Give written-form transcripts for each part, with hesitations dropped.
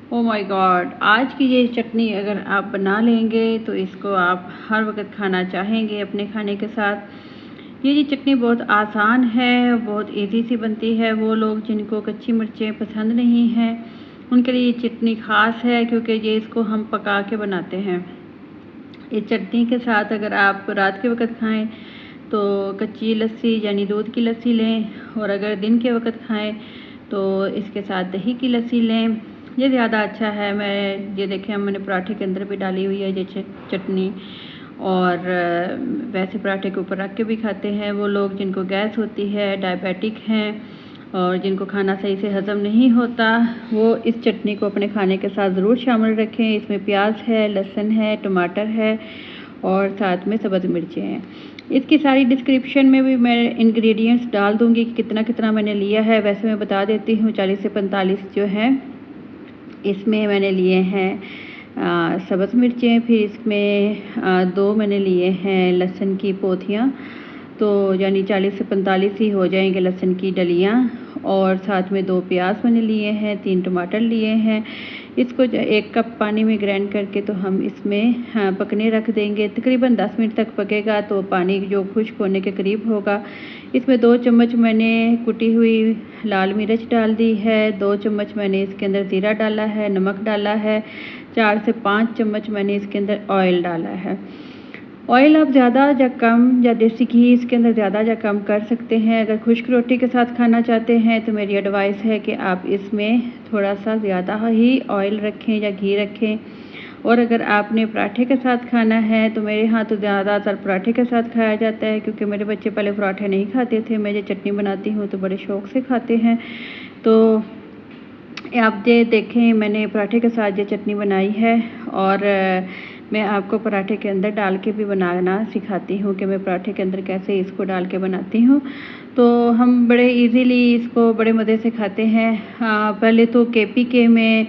Oh my God, आज की ये चटनी अगर आप बना लेंगे तो इसको आप हर वक्त खाना चाहेंगे अपने खाने के साथ। ये चटनी बहुत आसान है, बहुत इजी सी बनती है। वो लोग जिनको कच्ची मिर्चें पसंद नहीं हैं उनके लिए ये चटनी ख़ास है, क्योंकि ये इसको हम पका के बनाते हैं। इस चटनी के साथ अगर आप रात के वक्त खाएं तो कच्ची लस्सी यानी दूध की लस्सी लें, और अगर दिन के वक्त खाएं तो इसके साथ दही की लस्सी लें। ये ज़्यादा अच्छा है। ये देखें, मैंने पराठे के अंदर भी डाली हुई है ये चटनी, और वैसे पराठे के ऊपर रख के भी खाते हैं वो लोग जिनको गैस होती है, डायबिटिक हैं और जिनको खाना सही से हज़म नहीं होता। वो इस चटनी को अपने खाने के साथ ज़रूर शामिल रखें। इसमें प्याज है, लहसुन है, टमाटर है और साथ में सब्ज़ मिर्चें हैं। इसकी सारी डिस्क्रिप्शन में भी मैं इंग्रेडिएंट्स डाल दूँगी कि कितना कितना मैंने लिया है। वैसे मैं बता देती हूँ, 40 से 45 जो है इसमें मैंने लिए हैं सब्ज़ मिर्चें, फिर इसमें 2 मैंने लिए हैं लहसुन की पोथियाँ, तो यानी 40 से 45 ही हो जाएंगे लहसुन की डलियाँ, और साथ में 2 प्याज मैंने लिए हैं, 3 टमाटर लिए हैं। इसको 1 कप पानी में ग्राइंड करके तो हम इसमें पकने रख देंगे। तकरीबन 10 मिनट तक पकेगा तो पानी जो खुश्क होने के करीब होगा। इसमें 2 चम्मच मैंने कुटी हुई लाल मिर्च डाल दी है, 2 चम्मच मैंने इसके अंदर ज़ीरा डाला है, नमक डाला है, 4 से 5 चम्मच मैंने इसके अंदर ऑयल डाला है। ऑयल आप ज़्यादा या कम, या देसी घी इसके अंदर ज़्यादा या कम कर सकते हैं। अगर खुश्क रोटी के साथ खाना चाहते हैं तो मेरी एडवाइस है कि आप इसमें थोड़ा सा ज़्यादा ही ऑयल रखें या घी रखें। और अगर आपने पराठे के साथ खाना है तो मेरे यहाँ तो ज़्यादातर पराठे के साथ खाया जाता है, क्योंकि मेरे बच्चे पहले पराठे नहीं खाते थे। मैं ये चटनी बनाती हूँ तो बड़े शौक़ से खाते हैं। तो आप ये देखें, मैंने पराठे के साथ ये चटनी बनाई है, और मैं आपको पराठे के अंदर डाल के भी बनाना सिखाती हूँ कि मैं पराठे के अंदर कैसे इसको डाल के बनाती हूँ। तो हम बड़े इजीली इसको बड़े मज़े से खाते हैं। पहले तो KPK में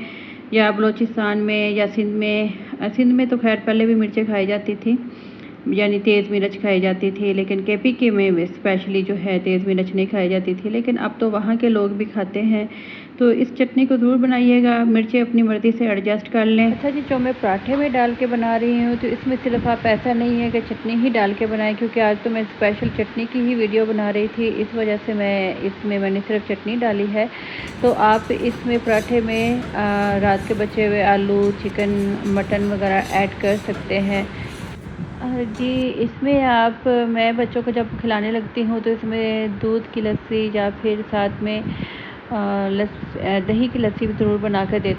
या बलूचिस्तान में या सिंध में तो खैर पहले भी मिर्चें खाई जाती थी, यानी तेज़ मिर्च खाई जाती थी, लेकिन KPK में स्पेशली जो है तेज़ मिर्च नहीं खाई जाती थी, लेकिन अब तो वहाँ के लोग भी खाते हैं। तो इस चटनी को ज़रूर बनाइएगा, मिर्चें अपनी मर्ज़ी से एडजस्ट कर लें। अच्छा जी, जो मैं पराठे में डाल के बना रही हूँ तो इसमें सिर्फ आप ऐसा नहीं है कि चटनी ही डाल के बनाएं, क्योंकि आज तो मैं स्पेशल चटनी की ही वीडियो बना रही थी, इस वजह से मैंने सिर्फ चटनी डाली है। तो आप इसमें पराठे में रात के बचे हुए आलू, चिकन, मटन वगैरह ऐड कर सकते हैं। जी, इसमें मैं बच्चों को जब खिलाने लगती हूँ तो इसमें दूध की लस्सी या फिर साथ में दही की लस्सी भी ज़रूर बना कर देती हूँ।